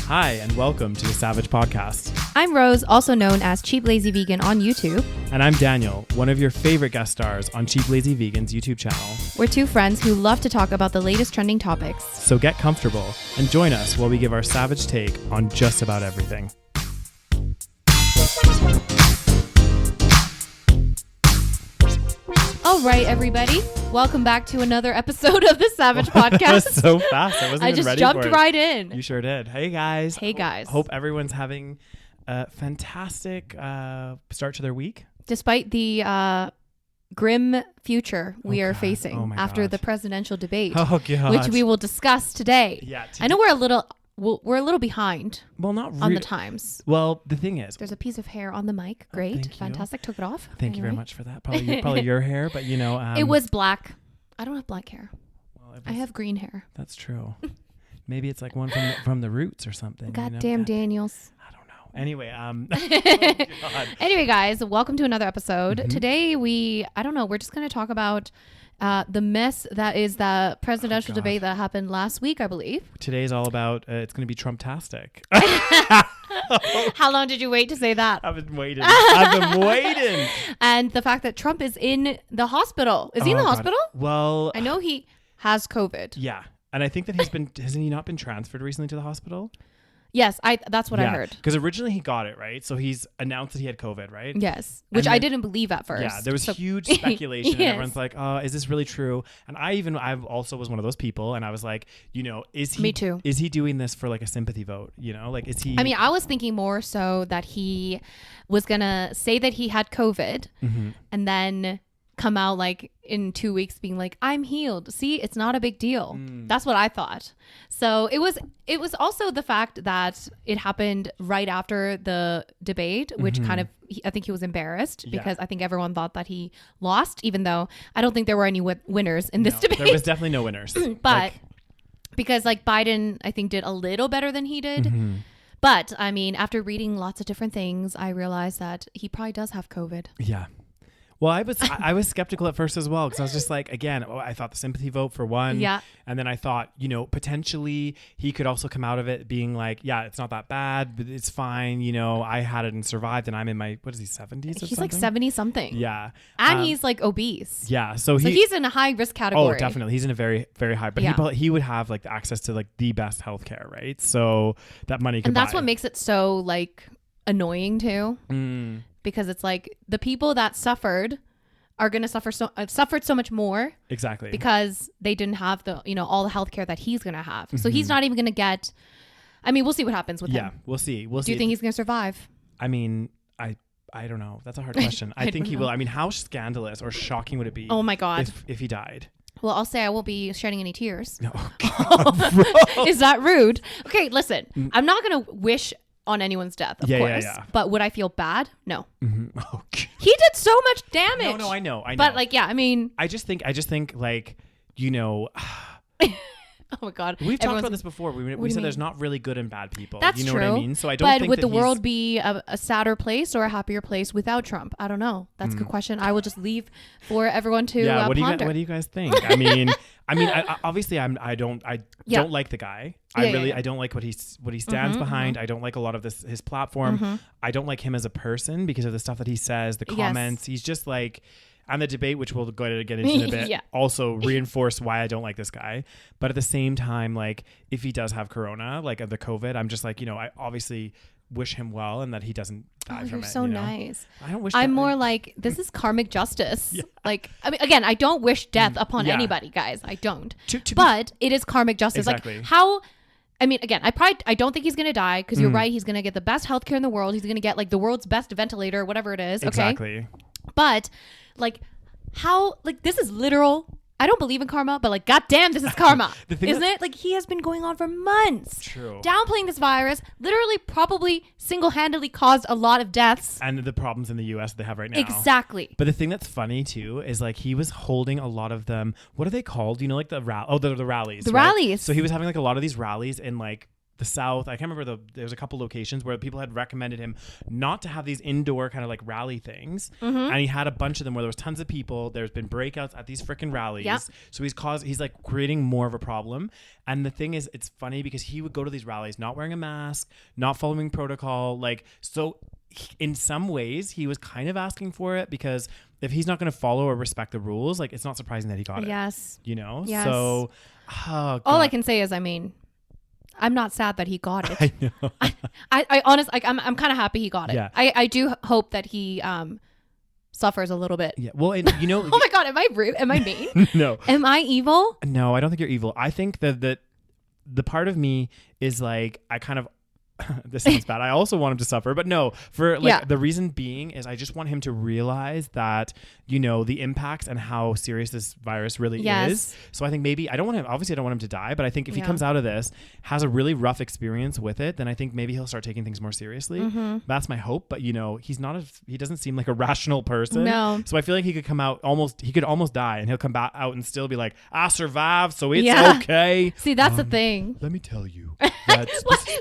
Hi, and welcome to the SaVeg Podcast. I'm Rose, also known as Cheap Lazy Vegan on YouTube. And I'm Daniel, one of your favorite guest stars on Cheap Lazy Vegan's YouTube channel. We're two friends who love to talk about the latest trending topics. So get comfortable and join us while we give our savage take on just about everything. All right, everybody. Welcome back to another episode of the SaVeg Podcast. That was so fast. I wasn't even ready for it. I just jumped right in. You sure did. Hey, guys. Hey, guys. Hope everyone's having a fantastic start to their week. Despite the grim future we are facing after the presidential debate, which we will discuss today. Yeah, I know we're a little behind. Well, not on the times. Well, the thing is, there's a piece of hair on the mic. Great, fantastic. Took it off. Thank you very much for that. Probably your hair, but you know, it was black. I don't have black hair. Well, I have green hair. That's true. Maybe it's like one from the roots or something. Goddamn Daniels. I don't know. Anyway, Anyway, guys, welcome to another episode. Mm-hmm. Today we're just going to talk about the mess that is the presidential debate that happened last week, I believe. Today's all about, it's going to be Trump-tastic. How long did you wait to say that? I've been waiting. And the fact that Trump is in the hospital. Is he in the hospital? Well, I know he has COVID. Yeah. And I think that hasn't he not been transferred recently to the hospital? Yes, that's what I heard. Because originally he got it, right? So he's announced that he had COVID, right? Yes, which I didn't believe at first. Yeah, there was huge speculation. Yes. And everyone's like, oh, is this really true? And I also was one of those people. And I was like, you know, Me too. Is he doing this for like a sympathy vote? You know, like, is he? I mean, I was thinking more so that he was going to say that he had COVID and then come out like in 2 weeks being like, I'm healed. See, it's not a big deal. That's what I thought. So it was also the fact that it happened right after the debate, which kind of, I think he was embarrassed because I think everyone thought that he lost, even though I don't think there were any winners in this debate. There was definitely no winners. But because like Biden, I think did a little better than he did. But I mean, after reading lots of different things, I realized that he probably does have COVID. Yeah. Well, I was skeptical at first as well because I was just like, again, I thought the sympathy vote for one. Yeah. And then I thought, you know, potentially he could also come out of it being like, yeah, it's not that bad, but it's fine. You know, I had it and survived and I'm in my, what is he, 70s or He's something? like 70 something. Yeah. And he's like obese. Yeah. So he's in a high risk category. Oh, definitely. He's in a very, very high, but he would have like the access to like the best healthcare, right? So that money could And that's what makes it so like annoying too. Because it's like the people that suffered are going to suffered so much more. Exactly. Because they didn't have the, you know, all the healthcare that he's going to have. So he's not even going to get, I mean, we'll see what happens with him. Yeah, we'll see. Do you think he's going to survive? I mean, I don't know. That's a hard question. I think he will. I mean, how scandalous or shocking would it be? Oh my God. If he died? Well, I'll say I won't be shedding any tears. No. God, is that rude? Okay, listen, I'm not going to wish on anyone's death, of course. Yeah. But would I feel bad? No. Okay. He did so much damage. No, I know. But like, yeah, I mean, I just think like, you know, oh my God. We've talked about this before. We said there's not really good and bad people. That's true. What I mean? So I don't think But would the world be a sadder place or a happier place without Trump? I don't know. That's a good question. I will just leave for everyone to ponder. What do you guys think? I mean, obviously I don't like the guy. I don't like what he stands behind. I don't like a lot of his platform. I don't like him as a person because of the stuff that he says, the comments. He's just like, and the debate, which we'll go to get into in a bit, also reinforce why I don't like this guy. But at the same time, like if he does have corona, like the COVID, I'm just like, you know, I obviously wish him well and that he doesn't die from it. You're so nice. I don't wish. I'm more like, this is karmic justice. Like, I mean, again, I don't wish death upon anybody, guys. I don't. But it is karmic justice. Exactly. Like how. I mean, again, I don't think he's going to die because you're right. He's going to get the best healthcare in the world. He's going to get like the world's best ventilator, whatever it is. Okay. Exactly. But like how, like this is literal. I don't believe in karma, but like, goddamn, this is karma, isn't it? Like he has been going on for months. True. Downplaying this virus, literally probably single-handedly caused a lot of deaths. And the problems in the US they have right now. Exactly. But the thing that's funny too is like he was holding a lot of them. What are they called? You know, like the rallies. The rallies. So he was having like a lot of these rallies in like the South. I can't remember there's a couple locations where people had recommended him not to have these indoor kind of like rally things. And he had a bunch of them where there was tons of people. There's been breakouts at these freaking rallies. Yep. So he's like creating more of a problem. And the thing is, it's funny because he would go to these rallies not wearing a mask, not following protocol. Like, so in some ways he was kind of asking for it, because if he's not going to follow or respect the rules, like, it's not surprising that he got it. Yes. You know? Yes. So all I can say is, I mean, I'm not sad that he got it. I know. I honestly, like, I'm kind of happy he got it. Yeah. I do hope that he suffers a little bit. Yeah. Well, and, you know. Oh my God, am I rude? Am I mean? No. Am I evil? No, I don't think you're evil. I think that the part of me is like, I kind of, this sounds bad, I also want him to suffer, but no, for like the reason being is I just want him to realize that, you know, the impacts and how serious this virus really is. So I think maybe I don't want him to die, but I think if he comes out of this, has a really rough experience with it, then I think maybe he'll start taking things more seriously. That's my hope. But you know, he doesn't seem like a rational person. No. So I feel like he could almost die, and he'll come back out and still be like, I survived, so it's okay. See, that's the thing. Let me tell you.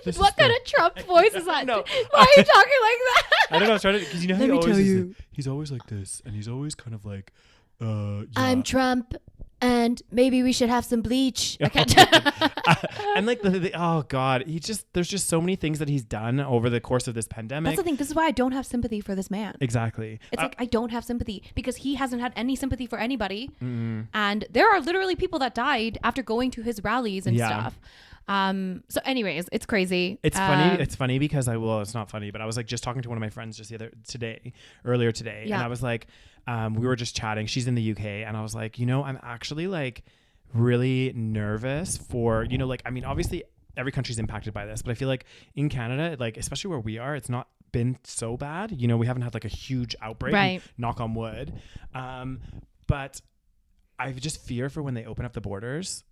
This what kind of Trump voice is that? No. Why are you talking like that? I don't know. I was trying to, because you know, he's always like this, and he's always kind of like, I'm Trump, and maybe we should have some bleach. I can't. And like oh God, there's just so many things that he's done over the course of this pandemic. That's the thing. This is why I don't have sympathy for this man. Exactly. It's like, I don't have sympathy because he hasn't had any sympathy for anybody. And there are literally people that died after going to his rallies and stuff. So anyways, it's crazy. It's funny. It's funny because it's not funny, but I was like just talking to one of my friends earlier today. And I was like, we were just chatting. She's in the UK, and I was like, you know, I'm actually like really nervous for, you know, like, I mean, obviously every country's impacted by this, but I feel like in Canada, like, especially where we are, it's not been so bad. You know, we haven't had like a huge outbreak, right? Knock on wood. But I just fear for when they open up the borders.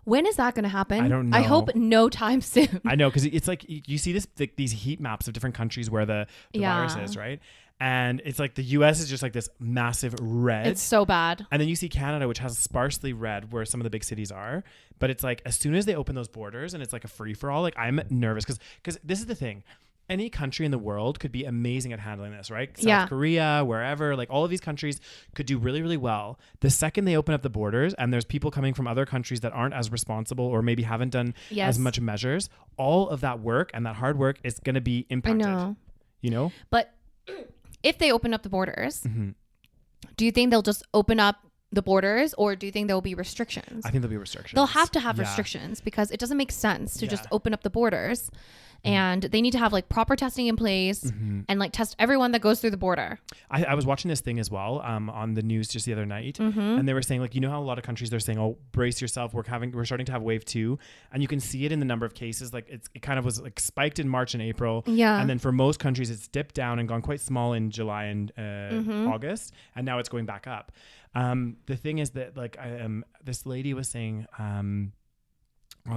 When is that going to happen? I don't know. I hope no time soon. I know, because it's like you see these heat maps of different countries where the virus is, right? And it's like the US is just like this massive red. It's so bad. And then you see Canada, which has sparsely red where some of the big cities are. But it's like as soon as they open those borders and it's like a free-for-all, like I'm nervous because this is the thing. Any country in the world could be amazing at handling this, right? South Korea, wherever, like all of these countries could do really, really well. The second they open up the borders and there's people coming from other countries that aren't as responsible or maybe haven't done as much measures, all of that work and that hard work is going to be impacted. I know. You know? But if they open up the borders, do you think they'll just open up the borders, or do you think there'll be restrictions? I think there'll be restrictions. They'll have to have restrictions because it doesn't make sense to just open up the borders. And they need to have like proper testing in place and like test everyone that goes through the border. I was watching this thing as well on the news just the other night, and they were saying, like, you know how a lot of countries they're saying, oh, brace yourself, we're starting to have wave 2, and you can see it in the number of cases. Like it kind of was like spiked in March and April, and then for most countries it's dipped down and gone quite small in July and August, and now it's going back up. The thing is that like this lady was saying on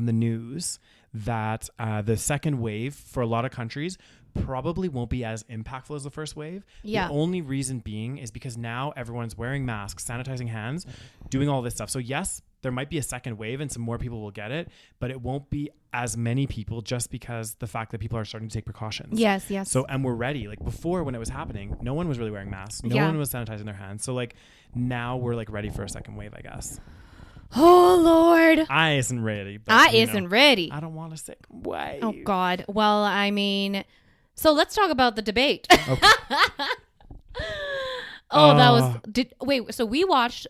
the news that the second wave for a lot of countries probably won't be as impactful as the first wave. The only reason being is because now everyone's wearing masks, sanitizing hands, doing all this stuff. So yes, there might be a second wave and some more people will get it, but it won't be as many people just because the fact that people are starting to take precautions. Yes. So, and we're ready. Like before when it was happening, no one was really wearing masks. No one was sanitizing their hands. So like now we're like ready for a second wave, I guess. Oh Lord, I isn't ready. But, isn't ready. I don't want a second wave. Oh God. Well, I mean, so let's talk about the debate. Okay. Wait. So we watched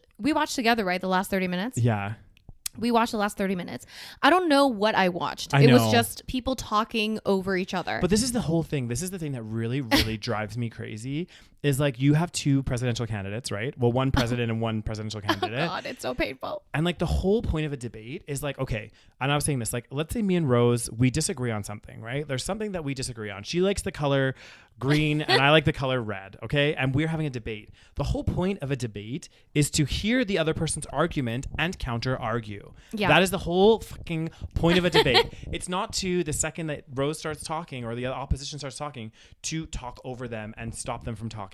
together, right? The last 30 minutes. Yeah. We watched the last 30 minutes. I don't know what I watched. It was just people talking over each other. But this is the whole thing. This is the thing that really, really drives me crazy is like you have two presidential candidates, right? Well, one president and one presidential candidate. Oh God, it's so painful. And like the whole point of a debate is like, okay, and I was saying this, like, let's say me and Rose, we disagree on something, right? There's something that we disagree on. She likes the color green and I like the color red, okay? And we're having a debate. The whole point of a debate is to hear the other person's argument and counter argue. Yeah. That is the whole fucking point of a debate. It's not to the second that Rose starts talking or the opposition starts talking to talk over them and stop them from talking.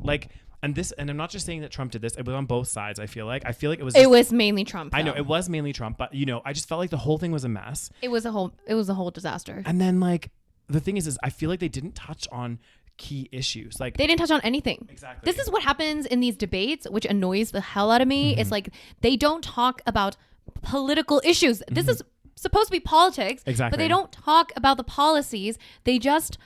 Like, And I'm not just saying that Trump did this. It was on both sides. I feel like it was. It was mainly Trump. I know it was mainly Trump, but I just felt like the whole thing was a mess. It was a whole disaster. And then like the thing is I feel like they didn't touch on key issues. Like they didn't touch on anything. Exactly. This is what happens in these debates, which annoys the hell out of me. It's like they don't talk about political issues. This is supposed to be politics, exactly, but they don't talk about the policies. They just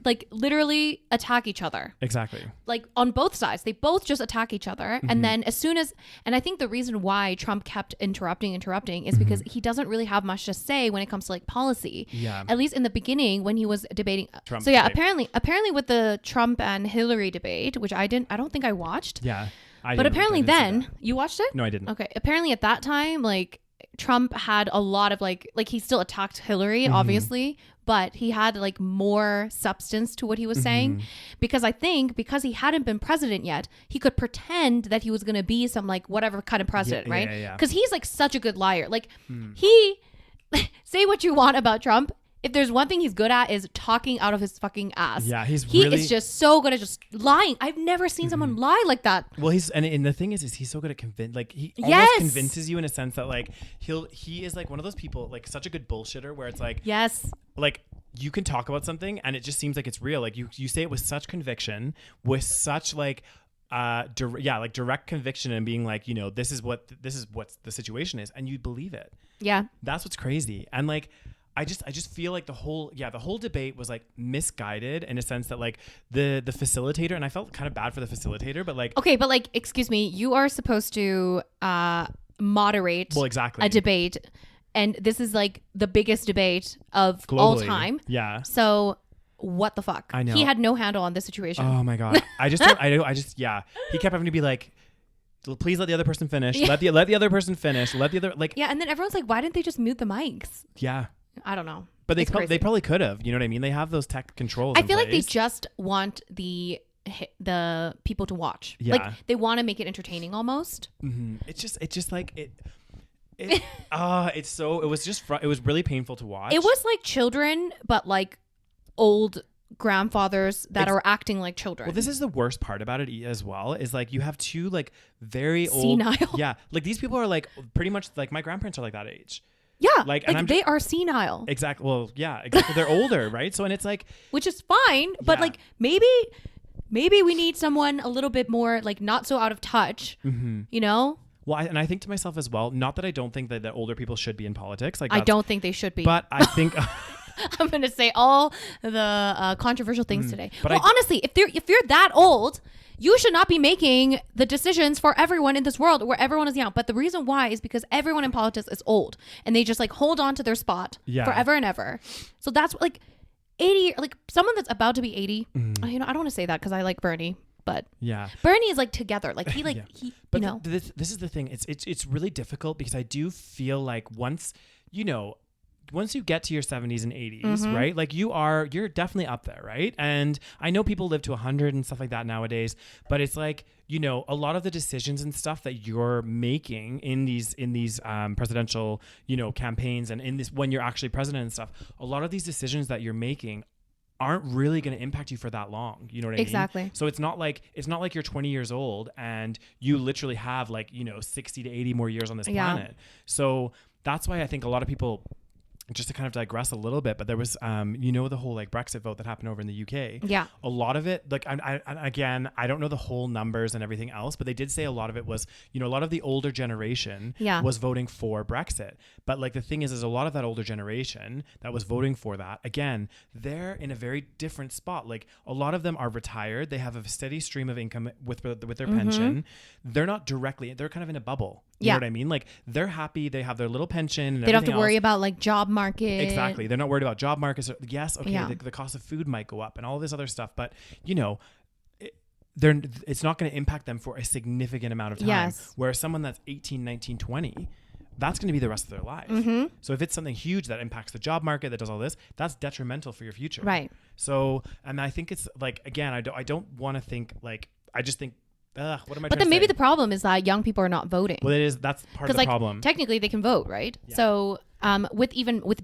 like literally attack each other. Exactly. Like on both sides, they both just attack each other. And then and I think the reason why Trump kept interrupting is because he doesn't really have much to say when it comes to like policy. Yeah. At least in the beginning when he was debating. Trump so yeah, debate. apparently with the Trump and Hillary debate, which I don't think I watched. Yeah. But apparently then you watched it? No, I didn't. Okay. Apparently at that time, like Trump had a lot of like he still attacked Hillary, obviously, but he had like more substance to what he was saying, because I think because he hadn't been president yet, he could pretend that he was going to be some like whatever kind of president, right? Because he's like such a good liar. Like he say what you want about Trump. If there's one thing he's good at is talking out of his fucking ass. Yeah, he is just so good at just lying. I've never seen someone lie like that. Well, and the thing is he's so good at like he almost convinces you in a sense that like he is like one of those people, like such a good bullshitter where it's like, yes, like you can talk about something and it just seems like it's real. Like you say it with such conviction, with such like direct conviction, and being like, this is what the situation is, and you believe it. Yeah, that's what's crazy. And like I just feel like the whole debate was like misguided in a sense that like the facilitator, and I felt kind of bad for the facilitator, but like, okay, but like, excuse me, you are supposed to moderate a debate, and this is like the biggest debate of globally, all time. Yeah. So what the fuck? I know. He had no handle on this situation. Oh my God. I just he kept having to be like, please let the other person finish. Yeah. Let the other person finish. Let the other like. Yeah, and then everyone's like, why didn't they just mute the mics? Yeah. I don't know. But they probably could have. You know what I mean? They have those tech controls. I feel like they just want the people to watch. Yeah. Like they want to make it entertaining almost. Mm-hmm. It's just like it was really painful to watch. It was like children, but like old grandfathers that are acting like children. Well, this is the worst part about it as well, is like you have two like very senile. Old. Yeah. Like these people are like pretty much like my grandparents are like that age. Yeah, like they are senile. Exactly. Well, yeah, exactly. They're older, right? So, and it's like, which is fine, but like maybe we need someone a little bit more like not so out of touch. You know. Well, I think to myself as well. Not that I don't think that older people should be in politics. Like I don't think they should be. But I think I'm going to say all the controversial things today. But honestly, if you're that old, you should not be making the decisions for everyone in this world where everyone is young. But the reason why is because everyone in politics is old and they just like hold on to their spot forever and ever. So that's like 80, like someone that's about to be 80. I don't want to say that because I like Bernie, but Bernie is like together. Like he like he. But this is the thing. It's really difficult because I do feel like once you get to your 70s and 80s, right? Like you're definitely up there, right? And I know people live to 100 and stuff like that nowadays, but it's like, a lot of the decisions and stuff that you're making in these presidential, campaigns and in this, when you're actually president and stuff, a lot of these decisions that you're making aren't really going to impact you for that long. You know what I mean? Exactly. So it's not like you're 20 years old and you literally have like, 60 to 80 more years on this planet. So that's why I think a lot of people, just to kind of digress a little bit, but there was, the whole like Brexit vote that happened over in the UK. Yeah. A lot of it, like, again, I don't know the whole numbers and everything else, but they did say a lot of it was, a lot of the older generation was voting for Brexit. But like the thing is a lot of that older generation that was voting for that, again, they're in a very different spot. Like a lot of them are retired. They have a steady stream of income with their pension. They're not directly, they're kind of in a bubble. You know what I mean? Like they're happy. They have their little pension. And they don't have to worry about like job market. Exactly. They're not worried about job markets. Yes. Okay. The cost of food might go up and all this other stuff, but it's not going to impact them for a significant amount of time. Yes. Whereas someone that's 18, 19, 20, that's going to be the rest of their life. So if it's something huge that impacts the job market, that does all this, that's detrimental for your future. Right. So, and I think it's like, again, I don't want to think like, I just think, what am I trying to say? But then maybe the problem is that young people are not voting. Well, that's part of the problem. Technically they can vote, right? Yeah. So with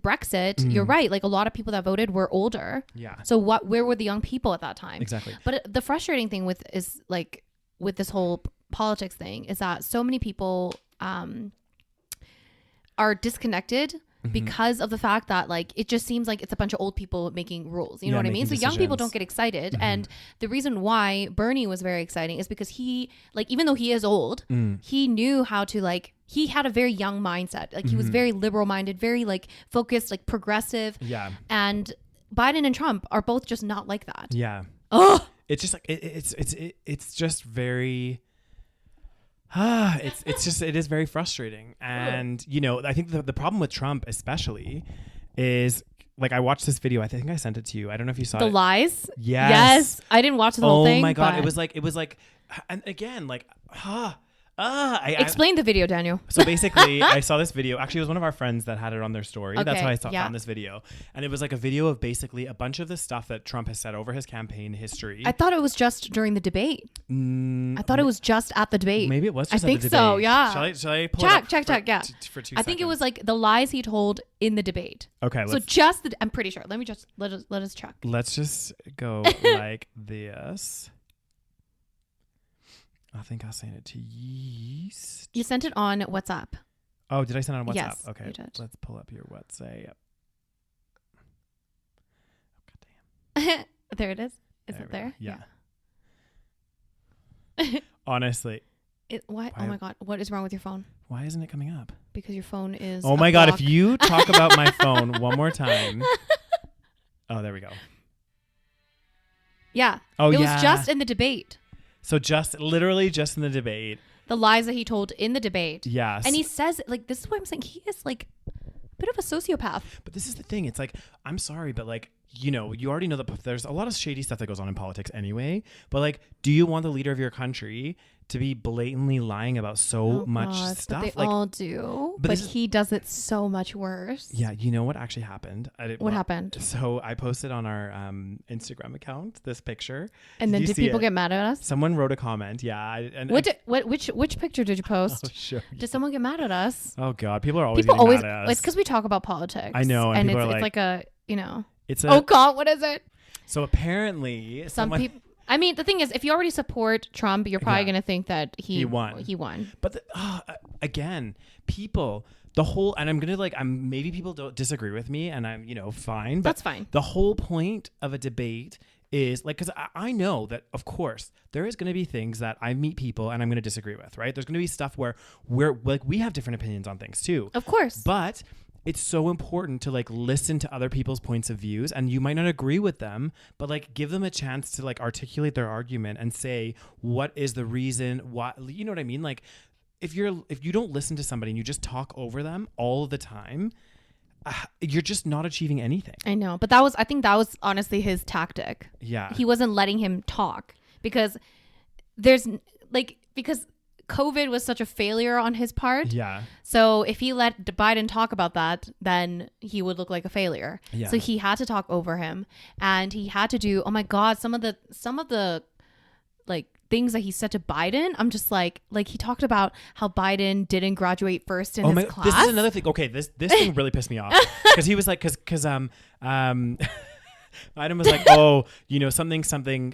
Brexit, you're right. Like a lot of people that voted were older. Yeah. So where were the young people at that time? Exactly. But the frustrating thing is like with this whole politics thing is that so many people are disconnected because of the fact that like it just seems like it's a bunch of old people making rules. You know what I mean? So young people don't get excited. And the reason why Bernie was very exciting is because he, like, even though he is old, he knew how to, like, he had a very young mindset. Like he was very liberal minded, very like focused, like progressive. Yeah. And Biden and Trump are both just not like that. Yeah. Oh, it's just like it's just very it is very frustrating. And you know, I think the problem with Trump especially is, like, I watched this video, I think I sent it to you, I don't know if you saw the it. Lies. Yes, I didn't watch the whole thing. Oh my god, it was like and again, like explain the video, Daniel. So basically, I saw this video. Actually, it was one of our friends that had it on their story. Okay, that's how I found this video. And it was like a video of basically a bunch of the stuff that Trump has said over his campaign history. I thought it was just during the debate. I thought it was just at the debate. Maybe it was just at the debate. I think so, yeah. Shall I pull it up check, yeah. For 2 seconds? I think it was like the lies he told in the debate. Okay. So just I'm pretty sure. Let us check. Let's just go like this. I think I'll send it to Yeast. You sent it on WhatsApp. Oh, did I send it on WhatsApp? Yes, okay. You did. Let's pull up your WhatsApp. Oh, God damn. There it is. Is it there? Yeah. Honestly. What? Oh my God. What is wrong with your phone? Why isn't it coming up? Because your phone is. Oh my God. If you talk about my phone one more time. Oh, there we go. Yeah. It was just in the debate. So literally just in the debate. The lies that he told in the debate. Yes. And he says, like, this is why I'm saying he is like a bit of a sociopath. But this is the thing. It's like, I'm sorry, but like, you know, you already know that there's a lot of shady stuff that goes on in politics anyway. But like, do you want the leader of your country to be blatantly lying about so much stuff? But they all do. But he does it so much worse. Yeah. You know what actually happened? What happened? So I posted on our Instagram account this picture. And then did people get mad at us? Someone wrote a comment. Yeah. Which picture did you post? Oh, sure. Did someone get mad at us? Oh God. People are always mad at us. It's because we talk about politics. I know. And it's like a, you know. Oh God, what is it? So apparently some people. I mean, the thing is, if you already support Trump, you're probably going to think that he won. But again, people, the whole, and I'm going to like, maybe people don't disagree with me, and I'm, you know, fine. But that's fine. The whole point of a debate is like, because I know that, of course, there is going to be things that I meet people and I'm going to disagree with, right? There's going to be stuff where we have different opinions on things too. Of course. But it's so important to like listen to other people's points of views, and you might not agree with them, but like give them a chance to like articulate their argument and say what is the reason why, you know what I mean? Like if you don't listen to somebody and you just talk over them all the time, you're just not achieving anything. I know, but I think that was honestly his tactic. Yeah. He wasn't letting him talk because COVID was such a failure on his part. Yeah. So if he let Biden talk about that, then he would look like a failure. Yeah. So he had to talk over him, and he had to do, oh my God, some of the like things that he said to Biden. I'm just like he talked about how Biden didn't graduate first in his class. This is another thing. Okay, this thing really pissed me off because he was like, because Biden was like, oh, you know, something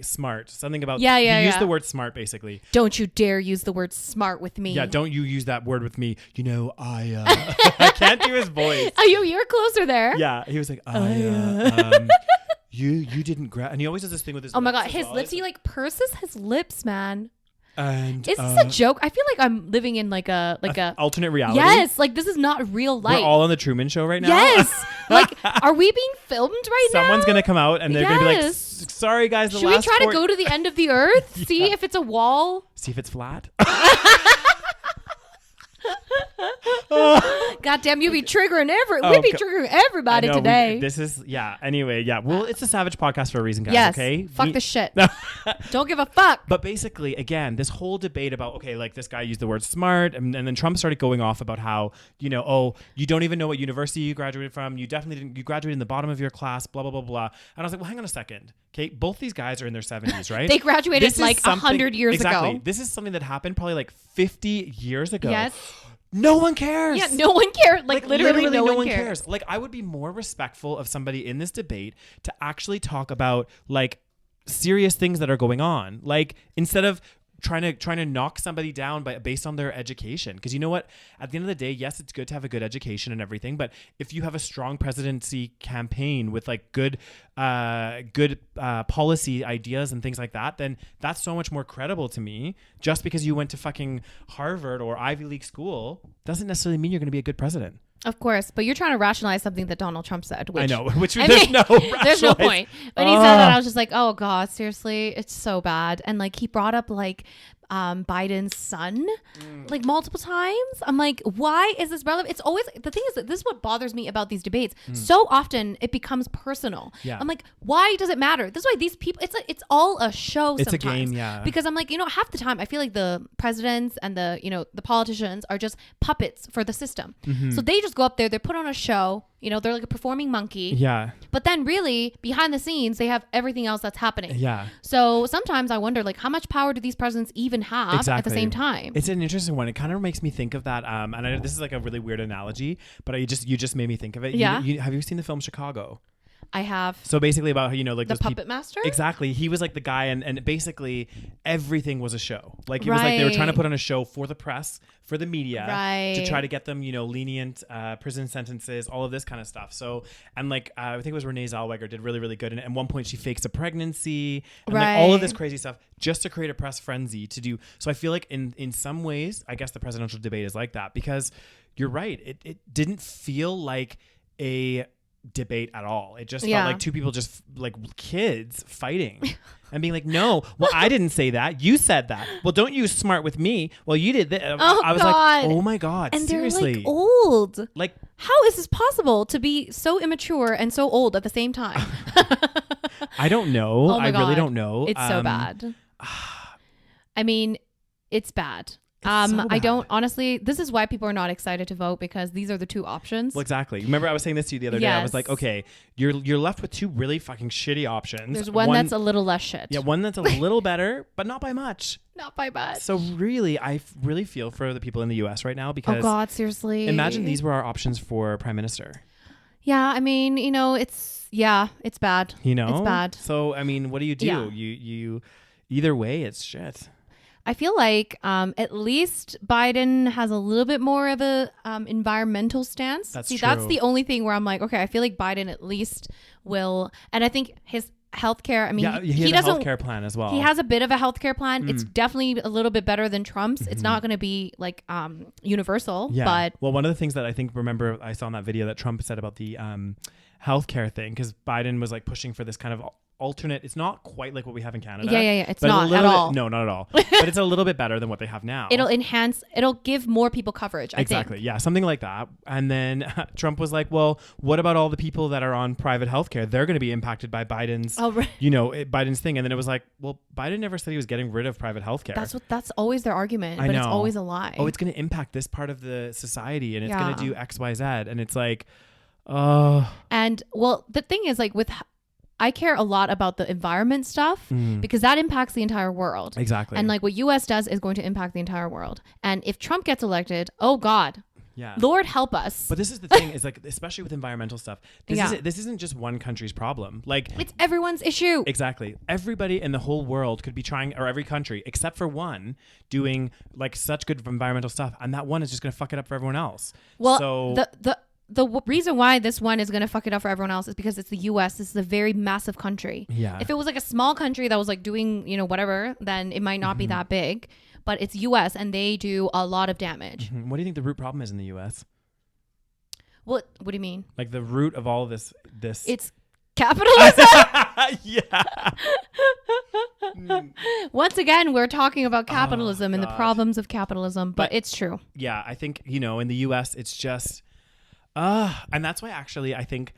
smart, something about, he used the word smart basically. Don't you dare use the word smart with me. Yeah, don't you use that word with me. You know, I can't do his voice. Oh, you're closer there. Yeah, he was like, you didn't and he always does this thing with his lips. Oh my God, his lips, he like purses his lips, man. And is this a joke? I feel like I'm living in like a alternate reality. Yes, like this is not real life. We're all on the Truman Show right now. Yes, like are we being filmed right now? Someone's gonna come out and they're gonna be like, "Sorry guys, should we try to go to the end of the earth? Yeah. See if it's a wall. See if it's flat." God damn, you be triggering we be triggering everybody today. Anyway, well, it's a SaVeg podcast for a reason, guys. Yes, okay, fuck this shit. Don't give a fuck. But basically, again, this whole debate about, okay, like this guy used the word smart, and then Trump started going off about how, you know, oh, you don't even know what university you graduated from. You definitely didn't. You graduated in the bottom of your class. Blah blah blah blah. And I was like, well, hang on a second. Okay, both these guys are in their 70s, right? They graduated like 100 years ago. This is something that happened probably like 50 years ago. Yes. No one cares. Yeah, no one cares. Like literally no one cares. Like I would be more respectful of somebody in this debate to actually talk about like serious things that are going on. Like instead of trying to knock somebody down based on their education. Because you know what? At the end of the day, yes, it's good to have a good education and everything. But if you have a strong presidency campaign with like good policy ideas and things like that, then that's so much more credible to me. Just because you went to fucking Harvard or Ivy League school doesn't necessarily mean you're going to be a good president. Of course, but you're trying to rationalize something that Donald Trump said. Which, I know, which there's no point. When he said that, I was just like, oh God, seriously, it's so bad. And like he brought up like Biden's son like multiple times. I'm like, why is this relevant? It's always, the thing is that this is what bothers me about these debates. So often it becomes personal. I'm like, why does it matter? This is why these people, it's all a show. It's sometimes. A game. Because I'm like, half the time I feel like the presidents and the politicians are just puppets for the system. So they just go up there, they put on a show, they're like a performing monkey. But then really behind the scenes, they have everything else that's happening. So sometimes I wonder, like, how much power do these presidents even have at the same time? It's an interesting one. It kind of makes me think of that. And I know this is like a really weird analogy, but you just made me think of it. Have you seen the film Chicago? I have. So basically about how, like the puppet master? Exactly. He was like the guy and basically everything was a show. Like it was like they were trying to put on a show for the press, for the media, to try to get them, lenient prison sentences, all of this kind of stuff. So, and like, I think it was Renee Zellweger did really, really good. And at one point she fakes a pregnancy and like all of this crazy stuff just to create a press frenzy to do. So I feel like in some ways, I guess the presidential debate is like that because you're right. It didn't feel like a debate at all. It just felt like two people just like kids fighting and being like, no, well, I didn't say that, you said that, well, don't you smart with me, well, you did that. I was like, oh my God, and seriously, they're like old. Like, how is this possible to be so immature and so old at the same time? I don't know. I really don't know. It's so bad. I mean, it's bad. I don't honestly, this is why people are not excited to vote, because these are the two options. Well, exactly. Remember I was saying this to you the other day. I was like, okay, you're left with two really fucking shitty options. There's one that's a little less shit. Yeah, one that's a little better, but not by much. Not by much. So really, I really feel for the people in the US right now because, oh God, seriously. Imagine these were our options for prime minister. Yeah, I mean, it's bad. It's bad. So, I mean, what do? Yeah. You either way, it's shit. I feel like at least Biden has a little bit more of a environmental stance. That's true. That's the only thing where I'm like, okay, I feel like Biden at least will, and I think his healthcare. I mean, he has a healthcare plan as well. He has a bit of a healthcare plan. It's definitely a little bit better than Trump's. It's not going to be like universal. Yeah. But well, one of the things that I think I saw in that video that Trump said about the healthcare thing, because Biden was like pushing for this kind of alternate. It's not quite like what we have in Canada. Yeah. It's not at all. No, not at all. But it's a little bit better than what they have now. It'll give more people coverage. I exactly. think. Yeah, something like that. And then Trump was like, "Well, what about all the people that are on private healthcare? They're going to be impacted by Biden's, Biden's thing." And then it was like, "Well, Biden never said he was getting rid of private healthcare." That's always their argument, but it's always a lie. Oh, it's going to impact this part of the society, and it's going to do X, Y, Z, and it's like, oh. And well, the thing is, like I care a lot about the environment stuff because that impacts the entire world. Exactly. And like what US does is going to impact the entire world. And if Trump gets elected, oh God. Yeah. Lord help us. But this is the thing is like, especially with environmental stuff, this isn't just one country's problem. Like it's everyone's issue. Exactly. Everybody in the whole world could be trying, or every country except for one, doing like such good environmental stuff. And that one is just going to fuck it up for everyone else. Well, so the reason why this one is going to fuck it up for everyone else is because it's the US. This is a very massive country. Yeah. If it was like a small country that was like doing, whatever, then it might not be that big. But it's US and they do a lot of damage. What do you think the root problem is in the US? What do you mean? Like the root of all of this. It's capitalism. Yeah. Once again, we're talking about capitalism and the problems of capitalism, but it's true. Yeah, I think, in the US, it's just... and that's why actually I think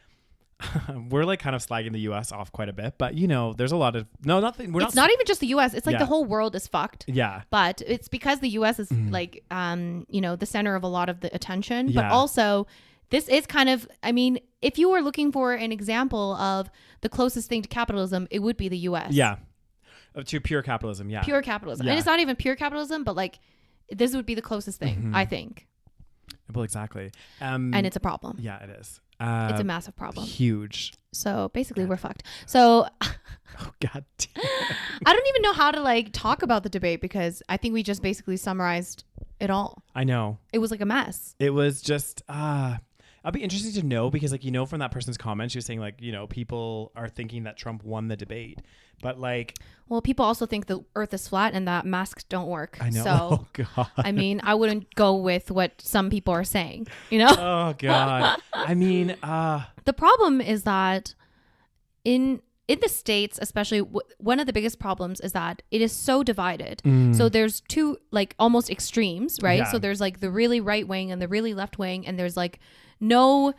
we're like kind of slagging the US off quite a bit, but there's a lot of it's not even just the US. It's like the whole world is fucked. Yeah. But it's because the US is like the center of a lot of the attention, but also this is kind of, I mean, if you were looking for an example of the closest thing to capitalism, it would be the US. Yeah. To pure capitalism, yeah. Pure capitalism. Yeah. And it's not even pure capitalism, but like this would be the closest thing, I think. Well, exactly. And it's a problem. Yeah, it is. It's a massive problem. Huge. So basically we're fucked. So oh God damn. I don't even know how to like talk about the debate because I think we just basically summarized it all. I know. It was like a mess. It was just I'll be interested to know because like, you know, from that person's comment, she was saying like, you know, people are thinking that Trump won the debate, but like, well, people also think the earth is flat and that masks don't work. I know. So, oh God. I mean, I wouldn't go with what some people are saying, you know? Oh God. I mean, the problem is that in the States, especially, one of the biggest problems is that it is so divided. So there's two like almost extremes, right? Yeah. So there's like the really right wing and the really left wing, and there's like no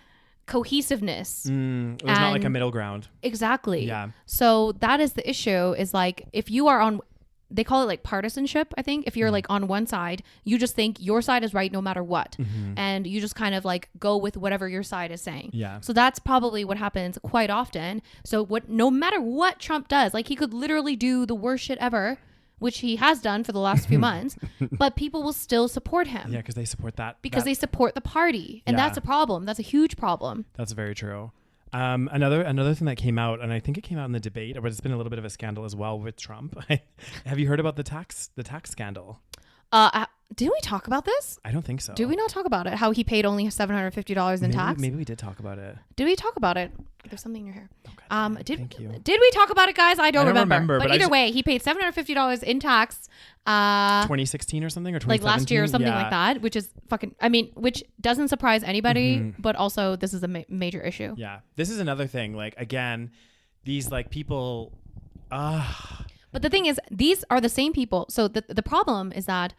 cohesiveness. There's not like a middle ground. Exactly. Yeah. So that is the issue, is like if you are on, they call it like partisanship, I think. If you're like on one side, you just think your side is right no matter what. And you just kind of like go with whatever your side is saying. Yeah. So that's probably what happens quite often. So no matter what Trump does, like he could literally do the worst shit ever, which he has done for the last few months, but people will still support him. Yeah, because they support that. Because they support the party. And that's a problem. That's a huge problem. That's very true. Another thing that came out, and I think it came out in the debate, but it's been a little bit of a scandal as well with Trump. Have you heard about the tax scandal? Didn't we talk about this? I don't think so. Did we not talk about it? How he paid only $750 in tax? Maybe we did talk about it. Did we talk about it? There's something in your hair. Okay, thank you. Did we talk about it, guys? I don't remember. But either way, way, he paid $750 in tax. 2016 or something, or 2017? Like last year or something like that, which is fucking, I mean, which doesn't surprise anybody, but also this is a major issue. Yeah. This is another thing. Like, again, these like people, But the thing is, these are the same people. So the problem is that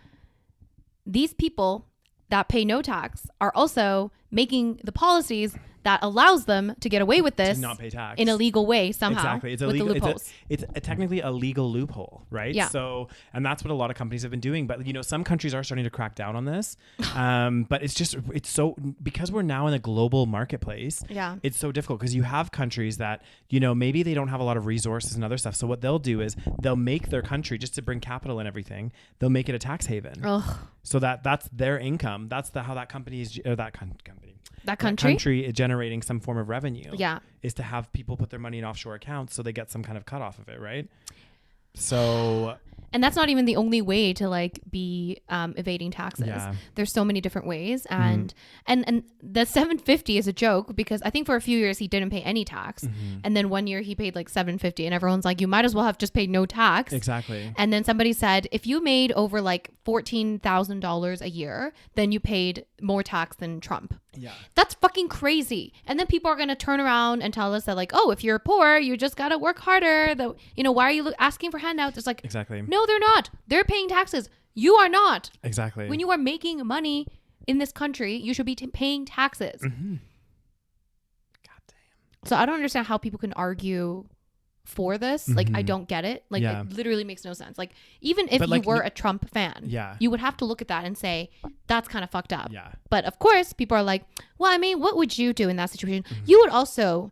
these people that pay no tax are also making the policies that allows them to get away with this, to not pay tax in a legal way somehow. Exactly. It's with illegal. the loopholes. It's technically a legal loophole, right? Yeah. So, and that's what a lot of companies have been doing. But you know, some countries are starting to crack down on this. But it's so, because we're now in a global marketplace. Yeah. It's so difficult because you have countries that, you know, maybe they don't have a lot of resources and other stuff. So what they'll do is they'll make their country, just to bring capital and everything, they'll make it a tax haven. Ugh. So that's their income. That's how that company is, or that company. That country is generating some form of revenue. Yeah. Is to have people put their money in offshore accounts so they get some kind of cut off of it, right? So, and that's not even the only way to like be evading taxes. Yeah. There's so many different ways, and the $750 is a joke because I think for a few years he didn't pay any tax, and then one year he paid like $750, and everyone's like, you might as well have just paid no tax. Exactly. And then somebody said, if you made over like $14,000 a year, then you paid more tax than Trump. Yeah. That's fucking crazy. And then people are going to turn around and tell us that like, oh, if you're poor, you just got to work harder. You know, why are you asking for handouts? It's like, exactly. No, they're not. They're paying taxes. You are not. Exactly. When you are making money in this country, you should be paying taxes. God damn. So I don't understand how people can argue for this. Like, I don't get it. Like, it literally makes no sense. Like, even if you were a Trump fan, you would have to look at that and say, that's kind of fucked up. Yeah. But of course, people are like, well, I mean, what would you do in that situation? You would also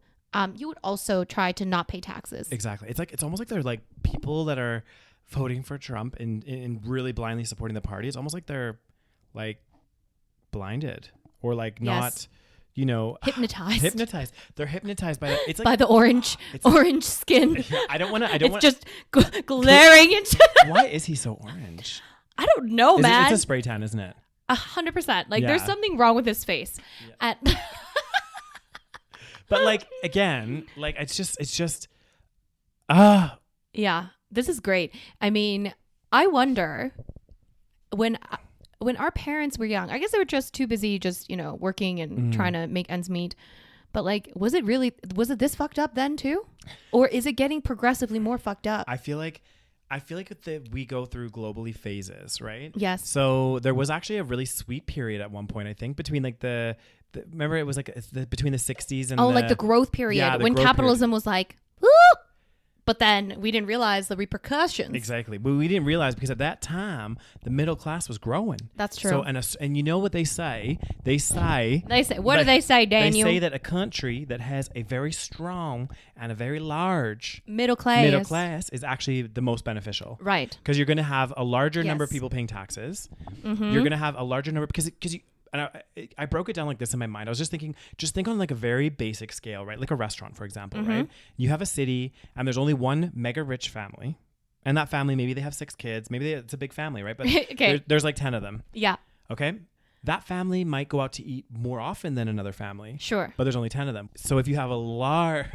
try to not pay taxes. Exactly. It's almost like they're like people that are voting for Trump and really blindly supporting the party. It's almost like they're like blinded or like not, you know, hypnotized. They're hypnotized by it's like by the orange skin. I don't want to. It's just glaring into. Why is he so orange? I don't know, man. It's a spray tan, isn't it? 100%. Like there's something wrong with his face. Yeah. But like again, like it's just yeah, this is great. I mean, I wonder when our parents were young, I guess they were just too busy just, you know, working and trying to make ends meet. But like, was it this fucked up then too? Or is it getting progressively more fucked up? I feel like we go through globally phases, right? Yes. So there was actually a really sweet period at one point, I think, between like remember it was like between the 60s and like the growth period when capitalism was like, woo! But then we didn't realize the repercussions. Exactly. But we didn't realize because at that time, the middle class was growing. That's true. So, and you know what they say? They say, what do they say, Daniel? They say that a country that has a very strong and a very large middle class is actually the most beneficial. Right. Because you're going to have a larger number of people paying taxes. You're going to have a larger number because and I broke it down like this in my mind. I was just thinking, think on like a very basic scale, right? Like a restaurant, for example, right? You have a city and there's only one mega rich family. And that family, maybe they have 6 kids. Maybe it's a big family, right? But okay. there's like 10 of them. Yeah. Okay. That family might go out to eat more often than another family. Sure. But there's only 10 of them. So if you have a large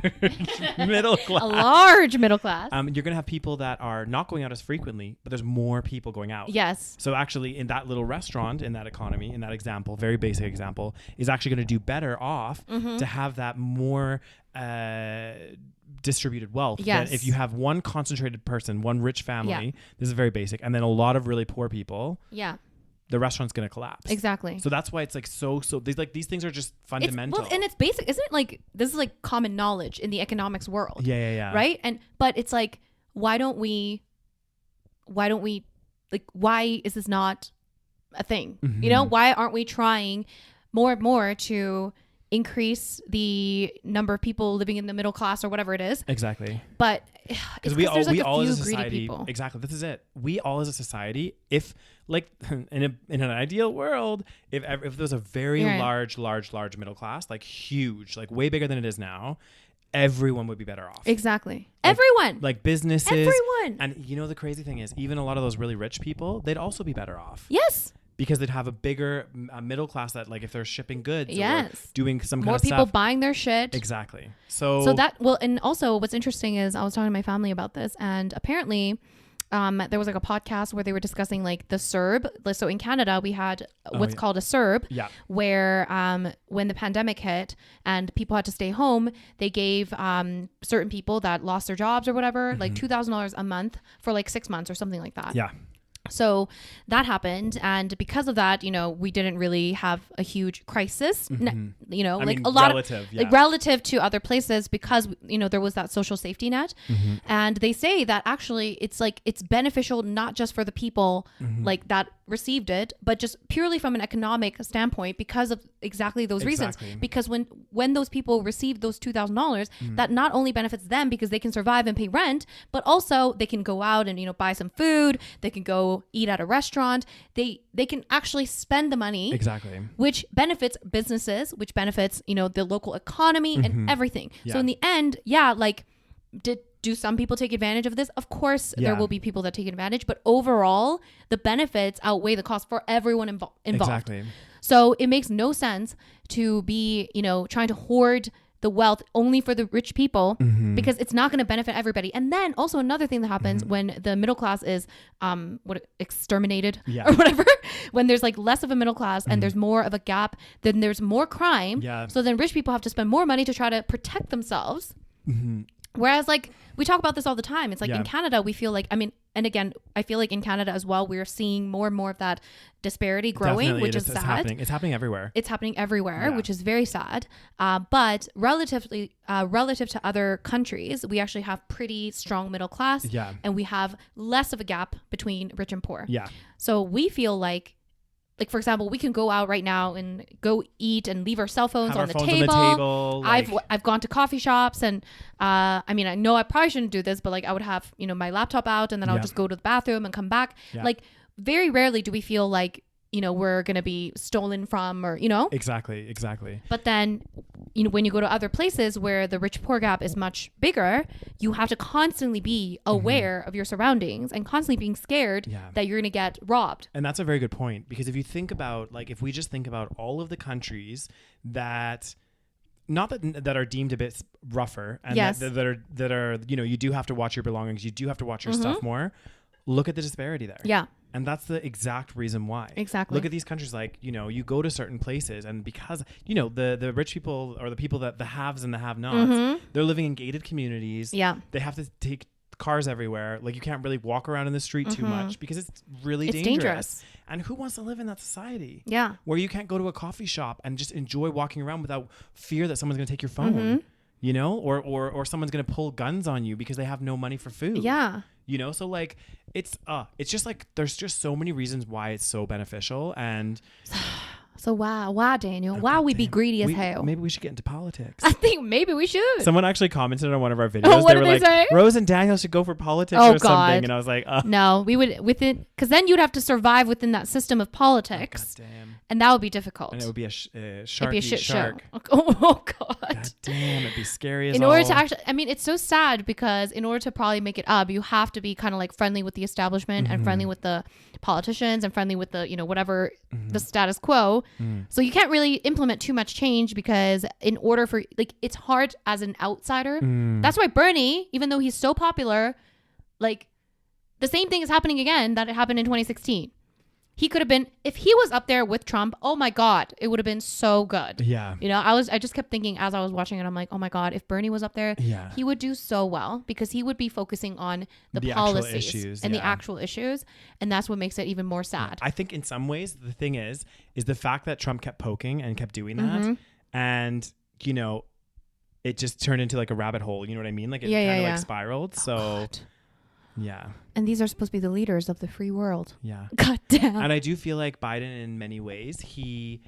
middle class. A large middle class. You're going to have people that are not going out as frequently, but there's more people going out. Yes. So actually in that little restaurant, in that economy, in that example, very basic example, is actually going to do better off to have that more distributed wealth. Yes. If you have one concentrated person, one rich family, this is very basic, and then a lot of really poor people. Yeah. The restaurant's going to collapse. Exactly. So that's why it's like so these things are just fundamental. And it's basic, isn't it? Like this is like common knowledge in the economics world. Yeah. Right? But it's like why don't we like why is this not a thing? You know, why aren't we trying more and more to increase the number of people living in the middle class or whatever it is? Exactly. But because we all as a society, exactly, this is it. We all as a society, if like in an ideal world, if there was a very large middle class, like huge, like way bigger than it is now, everyone would be better off. Exactly. Everyone. Like businesses. Everyone. And you know, the crazy thing is, even a lot of those really rich people, they'd also be better off. Yes. Because they'd have a bigger middle class that, like, if they're shipping goods or doing some kind more of people stuff. buying their shit. Exactly. So that, well, and also what's interesting is I was talking to my family about this, and apparently there was like a podcast where they were discussing like the CERB. So in Canada, we had what's called a CERB, where when the pandemic hit and people had to stay home, they gave certain people that lost their jobs or whatever, like $2,000 a month for like 6 months or something like that. Yeah. So that happened, and because of that, you know, we didn't really have a huge crisis, you know, relative to other places, because, you know, there was that social safety net. And they say that actually it's like it's beneficial not just for the people like that received it, but just purely from an economic standpoint because of exactly those reasons. Because when those people receive those $2,000, that not only benefits them because they can survive and pay rent, but also they can go out and, you know, buy some food, they can go eat at a restaurant, they can actually spend the money, which benefits businesses, which benefits, you know, the local economy and everything. So in the end, like, do some people take advantage of this? Of course there will be people that take advantage, but overall the benefits outweigh the cost for everyone involved. So it makes no sense to be, you know, trying to hoard the wealth only for the rich people, because it's not going to benefit everybody. And then also another thing that happens when the middle class is exterminated or whatever, when there's like less of a middle class and there's more of a gap, then there's more crime. So then rich people have to spend more money to try to protect themselves. Whereas, like, we talk about this all the time. It's like in Canada, we feel like, I mean, and again, I feel like in Canada as well, we're seeing more and more of that disparity growing, which is sad. It's happening everywhere. It's happening everywhere, which is very sad. But relative to other countries, we actually have pretty strong middle class, and we have less of a gap between rich and poor. So we feel like, for example, we can go out right now and go eat and leave our cell phones on the table. I've gone to coffee shops, and I mean, I know I probably shouldn't do this, but like I would have, you know, my laptop out, and then I'll just go to the bathroom and come back. Like very rarely do we feel like, you know, we're going to be stolen from, or, you know. Exactly. But then, you know, when you go to other places where the rich poor gap is much bigger, you have to constantly be aware of your surroundings and constantly being scared that you're going to get robbed. And that's a very good point, because if you think about, like, if we just think about all of the countries that are deemed a bit rougher, and that are, you know, you do have to watch your belongings, you do have to watch your stuff more. Look at the disparity there. And that's the exact reason why. Look at these countries, like, you know, you go to certain places, and because, you know, the rich people, or the people that the haves and the have-nots, they're living in gated communities. They have to take cars everywhere. Like, you can't really walk around in the street too much because it's really dangerous. And who wants to live in that society? Where you can't go to a coffee shop and just enjoy walking around without fear that someone's going to take your phone, you know, or someone's going to pull guns on you because they have no money for food. You know, so like it's just like there's just so many reasons why it's so beneficial. And So wow, Daniel. Wow, we be greedy as hell. Maybe we should get into politics. I think maybe we should. Someone actually commented on one of our videos. What they were did they say? Rose and Daniel should go for politics or something. And I was like, no, we would within, because then you'd have to survive within that system of politics. Oh, God damn. And that would be difficult. And it would be a shark. It'd be a shit shark. show. Oh God. God damn, it'd be scary as In order to actually, I mean, it's so sad because in order to probably make it up, you have to be kind of like friendly with the establishment and friendly with the politicians and friendly with the, whatever the status quo. So you can't really implement too much change because in order for, like, it's hard as an outsider. That's why Bernie, even though he's so popular, like, the same thing is happening again that it happened in 2016. He could have been, if he was up there with Trump, oh my God, it would have been so good. Yeah. I just kept thinking as I was watching it, I'm like, oh my God, if Bernie was up there, he would do so well because he would be focusing on the policies issues, and the actual issues. And that's what makes it even more sad. I think in some ways, the thing is the fact that Trump kept poking and kept doing that. And, it just turned into like a rabbit hole. You know what I mean? Like it kind of like spiraled. So. God. Yeah. And these are supposed to be the leaders of the free world. Yeah. God damn. And I do feel like Biden in many ways, he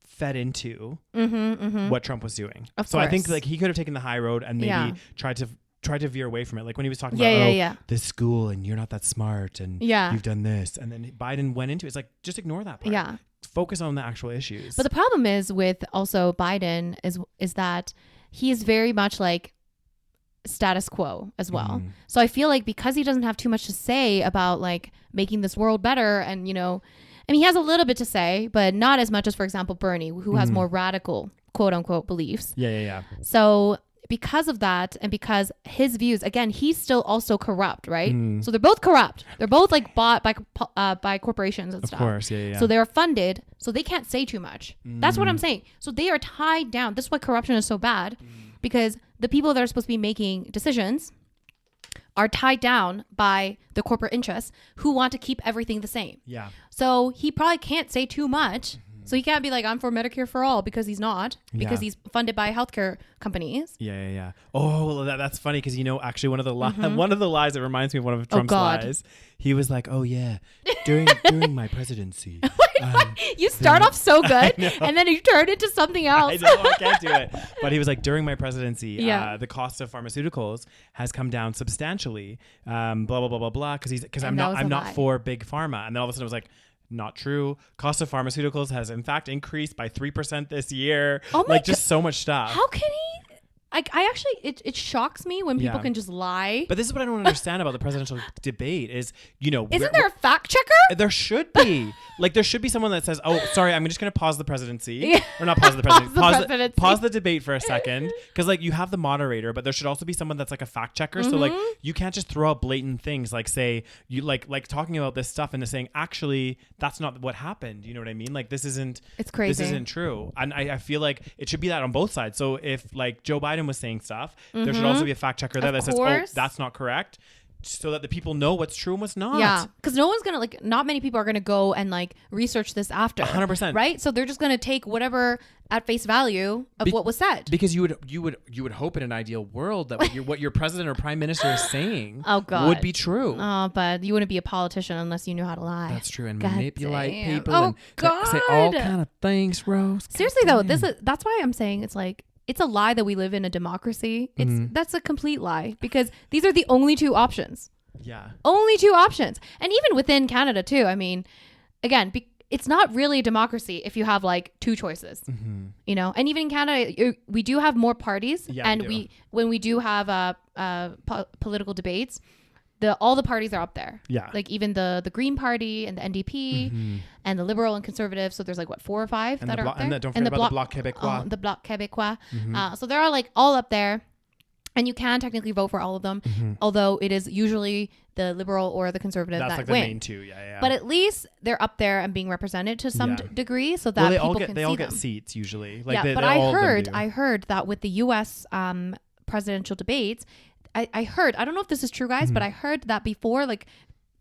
fed into what Trump was doing. Of so course. I think like he could have taken the high road and maybe tried to veer away from it. Like when he was talking about this school and you're not that smart and you've done this. And then Biden went into it. It's like, just ignore that part. Yeah. Focus on the actual issues. But the problem is with also Biden is that he is very much like status quo as well. So I feel like because he doesn't have too much to say about like making this world better and, I mean, he has a little bit to say, but not as much as, for example, Bernie, who has more radical quote unquote beliefs. Yeah. So because of that and because his views, again, he's still also corrupt, right? So they're both corrupt. They're both like bought by corporations and stuff. Of course, yeah. So they're funded, so they can't say too much. That's what I'm saying. So they are tied down. This is why corruption is so bad, because the people that are supposed to be making decisions are tied down by the corporate interests who want to keep everything the same. Yeah. So he probably can't say too much. So he can't be like, I'm for Medicare for all, because he's not, because he's funded by healthcare companies. Yeah. Oh, that's funny because actually one of the lies that reminds me of one of Trump's lies. He was like, "Oh yeah, during my presidency." You start off so good, and then you turn into something else. I know, I can't do it. But he was like, during my presidency, the cost of pharmaceuticals has come down substantially. Blah blah blah blah blah. Because I'm not for big pharma. And then all of a sudden it was like, not true. Cost of pharmaceuticals has in fact increased by 3% this year. Oh my God. Just so much stuff. How can he? I actually, it shocks me when people can just lie. But this is what I don't understand about the presidential debate is, Isn't there a fact checker? There should be. Like, there should be someone that says, oh, sorry, I'm just going to pause the presidency. Or not pause the presidency. Pause the debate for a second. Because, like, you have the moderator, but there should also be someone that's, like, a fact checker. So, like, you can't just throw out blatant things. Like, say, you, like talking about this stuff and saying, actually, that's not what happened. You know what I mean? Like, this isn't. It's crazy. This isn't true. And I feel like it should be that on both sides. So, if, like, Joe Biden was saying stuff, there should also be a fact checker there that says, oh, that's not correct, so that the people know what's true and what's not. Yeah, because no one's gonna not many people are gonna go and like research this after 100%, right? So they're just gonna take whatever at face value of what was said. Because you would hope in an ideal world that what your president or prime minister is saying would be true. Oh, but you wouldn't be a politician unless you knew how to lie. That's true, and manipulate people and say all kind of things, Rose. Seriously though, that's why I'm saying it's like, it's a lie that we live in a democracy. That's a complete lie, because these are the only two options. Yeah. Only two options. And even within Canada too. I mean, again, it's not really a democracy if you have like two choices, and even in Canada, we do have more parties. Yeah, and when we do have political debates, all the parties are up there. Yeah. Like even the Green Party and the NDP and the Liberal and Conservative. So there's like 4 or 5 that are up there. And don't forget about the Bloc Québécois. The Bloc Québécois. So they're all like all up there. And you can technically vote for all of them, although it is usually the Liberal or the Conservative that like win. The main two, yeah. But at least they're up there and being represented to some degree, so that people can see them. They all get seats usually. Like but I heard that with the U.S. Presidential debates, I heard, I don't know if this is true, guys, but I heard that before, like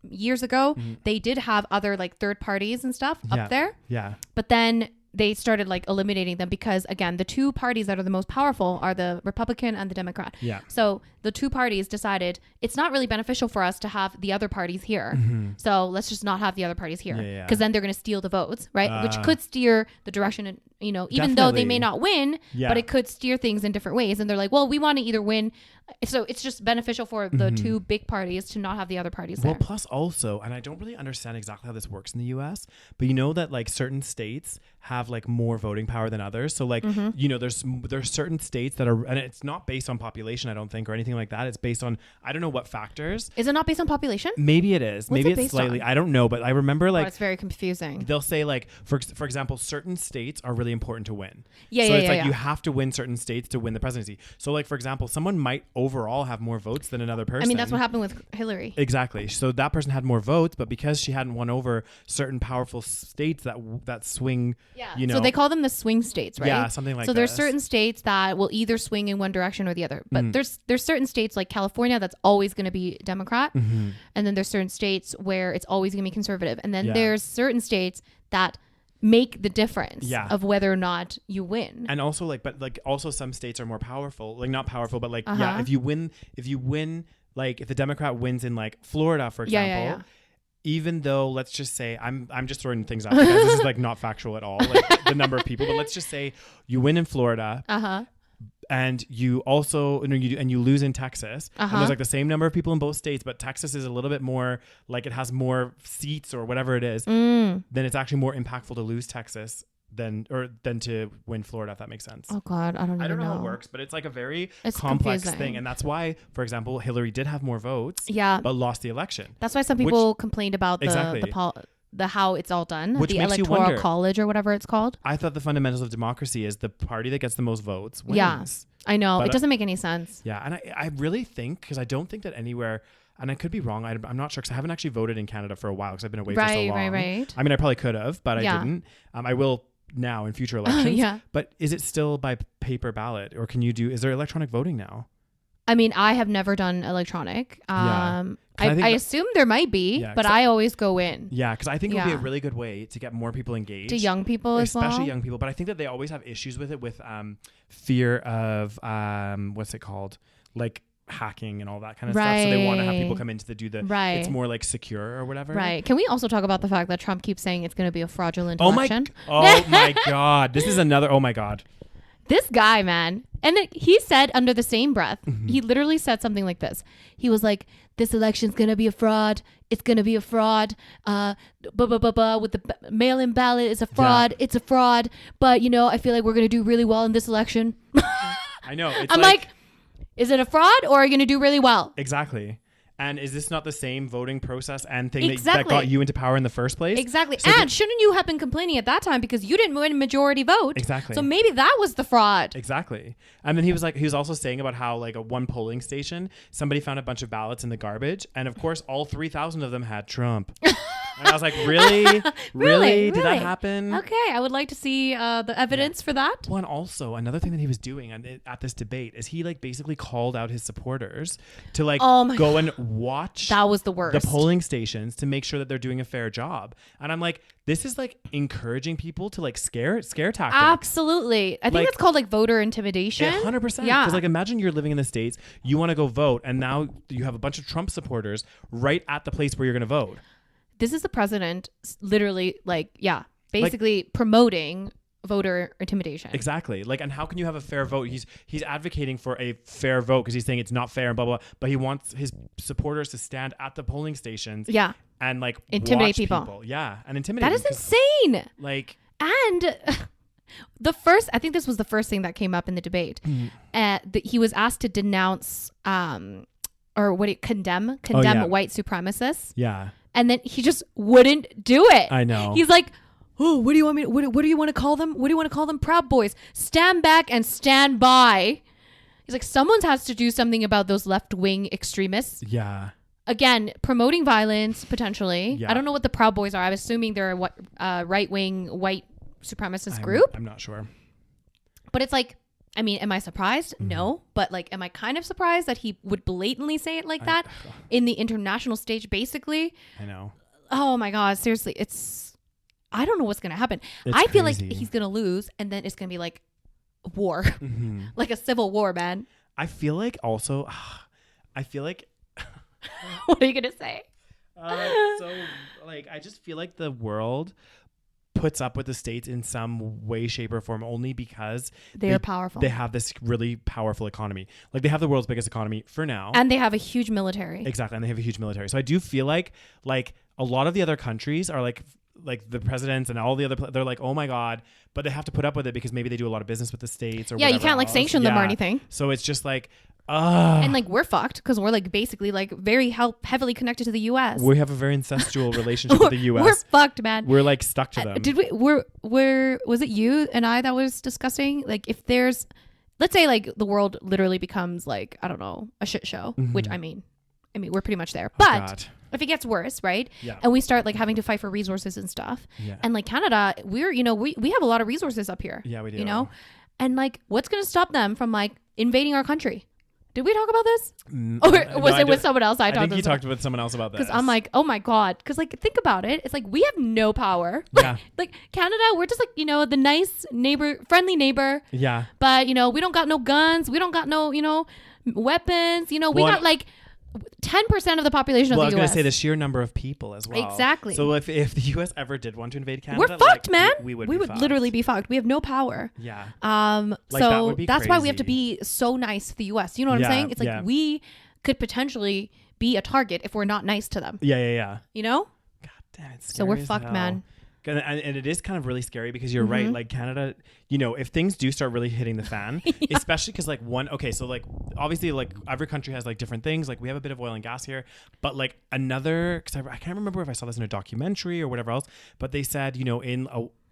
years ago, they did have other like third parties and stuff up there. Yeah. But then they started like eliminating them because, again, the two parties that are the most powerful are the Republican and the Democrat. Yeah. So the two parties decided it's not really beneficial for us to have the other parties here. So let's just not have the other parties here because then they're going to steal the votes, right? Which could steer the direction, and even though they may not win, but it could steer things in different ways. And they're like, well, we want to either win. So it's just beneficial for the two big parties to not have the other parties there. Well, plus also, and I don't really understand exactly how this works in the US, but you know that like certain states have like more voting power than others. So like, there's certain states that are, and it's not based on population, I don't think, or anything like that. It's based on, I don't know what factors. Is it not based on population? Maybe it is. What's Maybe it it's slightly, on? I don't know, but I remember like, it's very confusing. They'll say like, for example, certain states are really important to win. Yeah. So it's like you have to win certain states to win the presidency. So like, for example, someone might overall have more votes than another person. I mean, that's what happened with Hillary. Exactly. So that person had more votes, but because she hadn't won over certain powerful states that swing, So they call them the swing states, right? Yeah, something like that. So there's certain states that will either swing in one direction or the other. But there's certain states like California that's always going to be Democrat. And then there's certain states where it's always going to be conservative. And then there's certain states that make the difference of whether or not you win. And also also some states are more powerful, like not powerful, but like, if you win, like if the Democrat wins in like Florida, for example, even though, let's just say, I'm just throwing things out because this is like not factual at all, like the number of people, but let's just say you win in Florida. And you also you lose in Texas, and there's like the same number of people in both states, but Texas is a little bit more like it has more seats or whatever it is. Then it's actually more impactful to lose Texas than to win Florida, if that makes sense. Oh God, I don't know how it works, but it's like a very complex thing, and that's why, for example, Hillary did have more votes, but lost the election. That's why some people complained about the how it's all done, the electoral college or whatever it's called. I thought the fundamentals of democracy is the party that gets the most votes wins. Yeah, I know. But it doesn't make any sense. Yeah, and I really think, because I don't think that anywhere, and I could be wrong, I'm not sure, because I haven't actually voted in Canada for a while because I've been away for so long. Right. I mean, I probably could have, but I didn't. I will now in future elections. But is it still by paper ballot, or is there electronic voting now? I mean, I have never done electronic. I assume there might be, but I always go in. Yeah, because I think it would be a really good way to get more people engaged. To young people as well. Especially young people. But I think that they always have issues with it, with fear of, what's it called? Like hacking and all that kind of stuff. So they want to have people come in to it's more like secure or whatever. Right. Can we also talk about the fact that Trump keeps saying it's going to be a fraudulent election? Oh my God. This is another, oh my God. This guy, man. And he said under the same breath, he literally said something like this. He was like, this election's going to be a fraud. It's going to be a fraud. With the mail-in ballot, it's a fraud. Yeah. It's a fraud. But, I feel like we're going to do really well in this election. I know. I'm like, is it a fraud or are you going to do really well? Exactly. And is this not the same voting process and thing that got you into power in the first place? Exactly. So shouldn't you have been complaining at that time because you didn't win a majority vote? Exactly. So maybe that was the fraud. Exactly. And then he was also saying about how like at one polling station, somebody found a bunch of ballots in the garbage. And of course, all 3,000 of them had Trump. And I was like, really? Really? Did that happen? Okay. I would like to see the evidence for that. Well, and also another thing that he was doing at this debate is he like basically called out his supporters to like go and watch that was the worst the polling stations to make sure that they're doing a fair job. And I'm like, this is like encouraging people to like scare tactics. Absolutely. I think that's called like voter intimidation. 100%. Yeah. Because like imagine you're living in the States, you want to go vote, and now you have a bunch of Trump supporters right at the place where you're going to vote. This is the president literally basically promoting voter intimidation. Exactly. Like, and how can you have a fair vote? He's advocating for a fair vote because he's saying it's not fair and blah, blah, blah. But he wants his supporters to stand at the polling stations. Yeah. And like intimidate people. Yeah. And intimidate That is insane. Like. And I think this was the first thing that came up in the debate. He was asked to denounce condemn white supremacists. Yeah. And then he just wouldn't do it. I know. He's like, oh, what do you want me? What do you want to call them? What do you want to call them? Proud Boys. Stand back and stand by. He's like, someone has to do something about those left-wing extremists. Yeah. Again, promoting violence potentially. Yeah. I don't know what the Proud Boys are. I'm assuming they're a right-wing white supremacist group. I'm not sure. But it's like, I mean, am I surprised? Mm-hmm. No. But like, am I kind of surprised that he would blatantly say it like that in the international stage, basically? I know. Oh my God. Seriously. It's I don't know what's gonna happen. It's I feel like crazy. he's gonna lose, and then it's gonna be like war, like a civil war, man. I feel like also, I feel like, What are you gonna say? so like, I just feel like the world puts up with the states in some way, shape, or form only because They're powerful. They have this really powerful economy. Like they have the world's biggest economy for now. And they have a huge military. Exactly. And they have a huge military. So I do feel like a lot of the other countries are like the presidents and all the other, they're like, oh my God, but they have to put up with it because maybe they do a lot of business with the states or you can't like sanction them or anything. So it's just like, and like we're fucked because we're like basically like very heavily connected to the U.S. We have a very incestual relationship with the U.S. We're fucked, man. We're like stuck to them. Did we? Was it you and I that was discussing like if there's, let's say like the world literally becomes like I don't know a shit show, which I mean we're pretty much there, but. God. If it gets worse, right? Yeah. And we start like having to fight for resources and stuff. Yeah. And like Canada, we have a lot of resources up here. Yeah, we do. You know? And like what's going to stop them from like invading our country? Did we talk about this? Or was it with someone else? I think you talked with someone else about this. Because I'm like, oh my God. Because like, think about it. It's like, we have no power. Yeah. Like Canada, we're just like, the nice neighbor, friendly neighbor. Yeah. But, we don't got no guns. We don't got no, weapons. We got like 10% of the population of the US. I was going to say the sheer number of people as well. Exactly. So if the US ever did want to invade Canada, we're fucked, man. We would literally be fucked. We have no power. Yeah. So that's why we have to be so nice to the US. You know what I'm saying? It's like we could potentially be a target if we're not nice to them. Yeah. God damn, it's scary. So we're fucked, man. And it is kind of really scary because you're right. Like Canada, if things do start really hitting the fan, especially because like so like obviously like every country has like different things. Like we have a bit of oil and gas here, but like another, because I can't remember if I saw this in a documentary or whatever else, but they said, in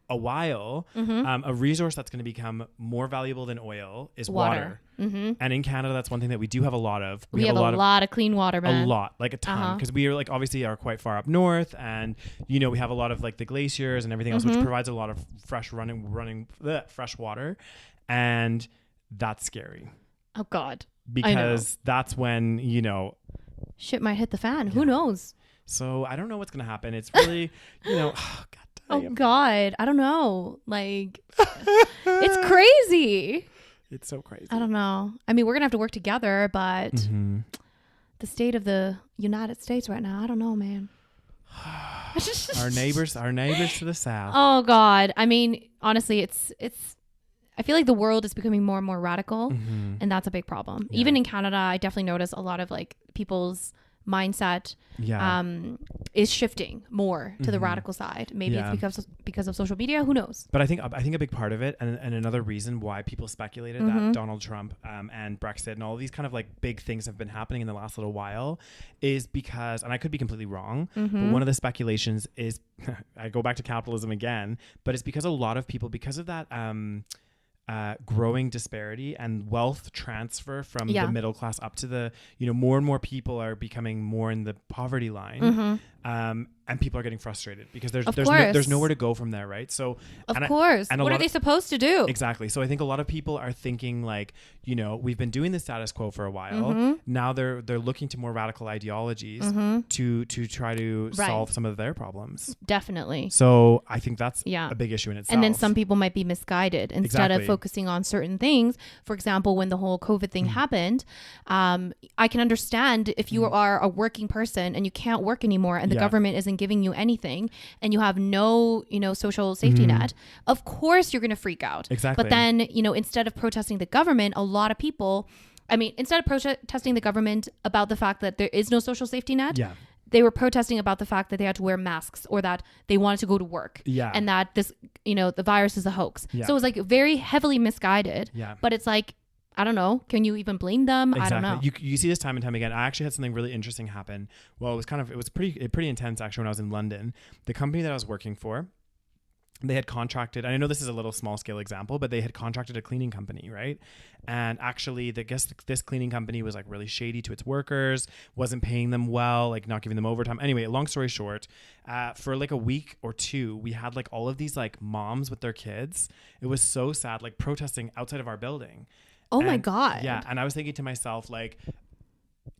a while, a resource that's going to become more valuable than oil is water. And in Canada, that's one thing that we do have a lot of. We have a lot of clean water, man. A lot, like a ton, because we are like obviously are quite far up north, and we have a lot of like the glaciers and everything else, which provides a lot of fresh fresh water, and that's scary. Oh God, because that's when shit might hit the fan. Who knows? So I don't know what's gonna happen. It's really God. Oh God, I don't know. Like, it's crazy. It's so crazy. I don't know. I mean, we're gonna have to work together, but the state of the United States right now, I don't know, man. our neighbors to the south. Oh God. I mean, honestly, it's. I feel like the world is becoming more and more radical, and that's a big problem. Yeah. Even in Canada, I definitely notice a lot of like people's mindset is shifting more to the radical side. Maybe it's because of social media. Who knows? But I think a big part of it, and another reason why people speculated that Donald Trump and Brexit and all these kind of like big things have been happening in the last little while is because, and I could be completely wrong, but one of the speculations is, I go back to capitalism again, but it's because a lot of people, because of that growing disparity and wealth transfer from the middle class up to the, more and more people are becoming more in the poverty line, and people are getting frustrated because there's nowhere to go from there, right? So what are they supposed to do? Exactly. So I think a lot of people are thinking like, we've been doing the status quo for a while. Now they're looking to more radical ideologies to try to solve some of their problems. Definitely. So I think that's a big issue in itself. And then some people might be misguided instead of focusing on certain things. For example, when the whole COVID thing happened, I can understand if you are a working person and you can't work anymore and the government isn't giving you anything and you have no, social safety net, of course you're going to freak out. Exactly. But then, instead of protesting the government, a lot of people, instead of protesting the government about the fact that there is no social safety net, they were protesting about the fact that they had to wear masks or that they wanted to go to work and that this, the virus is a hoax. So it was like very heavily misguided, but it's like, I don't know. Can you even blame them? Exactly. I don't know. You see this time and time again. I actually had something really interesting happen. Well, it was pretty intense actually when I was in London. The company that I was working for, they had contracted, and I know this is a little small scale example, but they had contracted a cleaning company, right? And actually, this cleaning company was like really shady to its workers, wasn't paying them well, like not giving them overtime. Anyway, long story short, for like a week or two, we had like all of these like moms with their kids. It was so sad, like protesting outside of our building. My God. Yeah. And I was thinking to myself, like,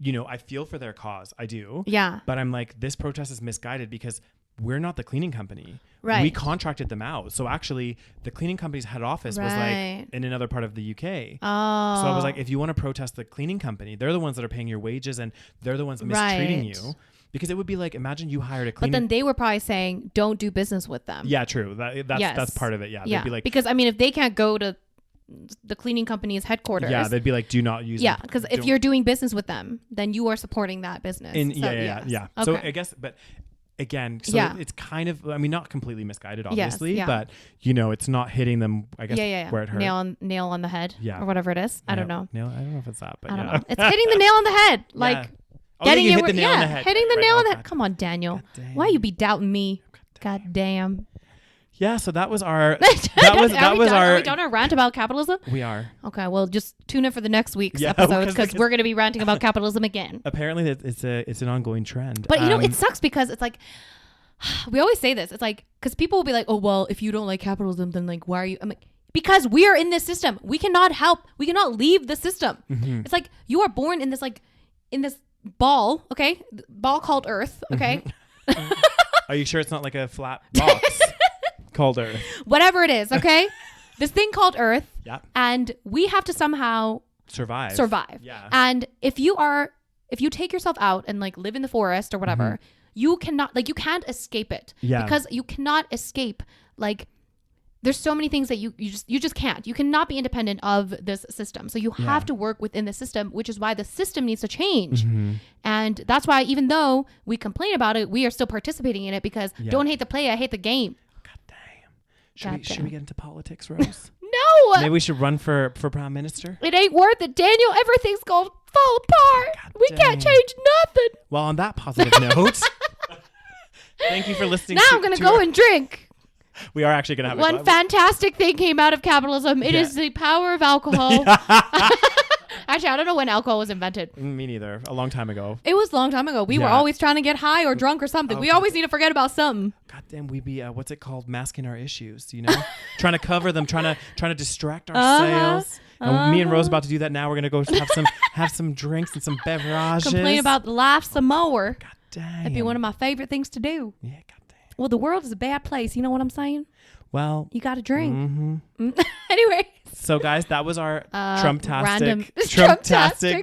I feel for their cause. I do. Yeah. But I'm like, this protest is misguided because we're not the cleaning company. Right. We contracted them out. So actually, the cleaning company's head office was like in another part of the UK. Oh. So I was like, if you want to protest the cleaning company, they're the ones that are paying your wages and they're the ones mistreating you. Because it would be like, imagine you hired a cleaning. But then they were probably saying, don't do business with them. Yeah, true. That's part of it. Yeah. They'd be like, because I mean, if they can't go to the cleaning company's headquarters. Yeah, they'd be like, do not use. Yeah, because if you're doing business with them, then you are supporting that business. Yeah. Okay. So I guess, but again, it's kind of, I mean, not completely misguided, obviously, but you know, it's not hitting them, I guess, where it hurt. Nail on the head, or whatever it is. I don't know. I don't know if it's that, but I don't know. It's hitting the nail on the head, like getting hit the nail on the head. Hitting the nail on the head. Come on, Daniel. Why you be doubting me? God damn. Yeah, so that was our. Are we done our rant about capitalism? We are. Okay, well, just tune in for the next week's episodes because we're going to be ranting about capitalism again. Apparently, it's an ongoing trend. But you know, it sucks because it's like we always say this. It's like because people will be like, "Oh, well, if you don't like capitalism, then like, why are you?" I'm like, because we are in this system. We cannot help. We cannot leave the system. Mm-hmm. It's like you are born in this ball. Okay, ball called Earth. Okay. Mm-hmm. Are you sure it's not like a flat box? Called Earth. Whatever it is, okay? This thing called Earth. Yeah. And we have to somehow survive. Yeah. And if you take yourself out and like live in the forest or whatever, you can't escape it. Yeah. Because you cannot escape like there's so many things that you just can't. You cannot be independent of this system. So you have to work within the system, which is why the system needs to change. Mm-hmm. And that's why even though we complain about it, we are still participating in it because don't hate the play, I hate the game. Should we get into politics, Rose? No. Maybe we should run for prime minister. It ain't worth it, Daniel. Everything's gonna fall apart. We can't change nothing. Well, on that positive note, thank you for listening. Now I'm gonna go and drink. We are actually gonna have one fantastic thing came out of capitalism. It is the power of alcohol. Actually, I don't know when alcohol was invented. Me neither. A long time ago. It was a long time ago. We were always trying to get high or drunk or something. We always need to forget about something. God damn, we be what's it called? Masking our issues, you know? Trying to cover them, trying to distract ourselves. And me and Rose about to do that now. We're gonna go have some drinks and some beverages. Complain about life some more. God damn. That'd be one of my favorite things to do. Yeah, god damn. Well, the world is a bad place. You know what I'm saying? Well, you got to drink. Mm-hmm. Anyway. So, guys, that was our Trumptastic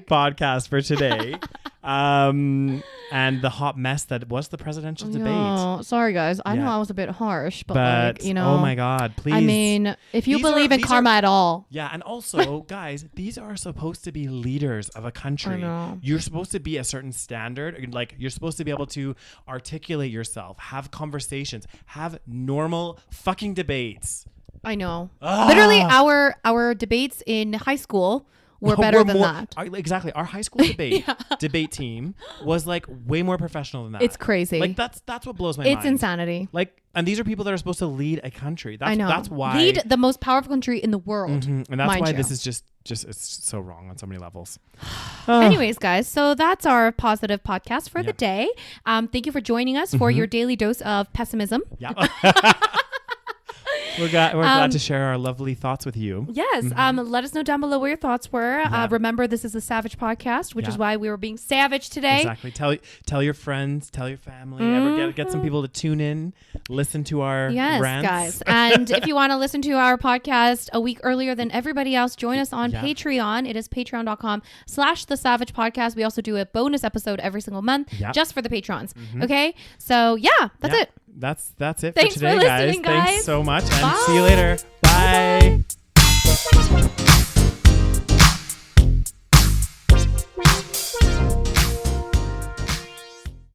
podcast for today. And the hot mess that was the presidential debate. Oh, sorry, guys. I know I was a bit harsh, but like, you know. Oh, my God. Please. I mean, if you believe in karma at all. Yeah. And also, guys, these are supposed to be leaders of a country. I know. You're supposed to be a certain standard. Like, you're supposed to be able to articulate yourself, have conversations, have normal fucking debates. I know. Literally, our debates in high school were better than that. Exactly. Our high school debate team was like way more professional than that. It's crazy. Like that's what blows my mind. It's insanity. Like, and these are people that are supposed to lead a country. I know. That's why lead the most powerful country in the world. Mm-hmm. And that's why this is just it's so wrong on so many levels. Anyways, guys, so that's our positive podcast for the day. Thank you for joining us for your daily dose of pessimism. Yeah. We're glad to share our lovely thoughts with you. Yes. Let us know down below what your thoughts were. Remember, this is a SaVeg podcast, which is why we were being savage today. Exactly. Tell your friends, tell your family. Get some people to tune in, listen to our rants. Guys. And if you want to listen to our podcast a week earlier than everybody else, join us on Patreon. It is patreon.com/the SaVeg Podcast. We also do a bonus episode every single month just for the patrons. Mm-hmm. Okay. So that's it. That's it Thanks for today, for listening, guys. Thanks so much, and see you later. Bye.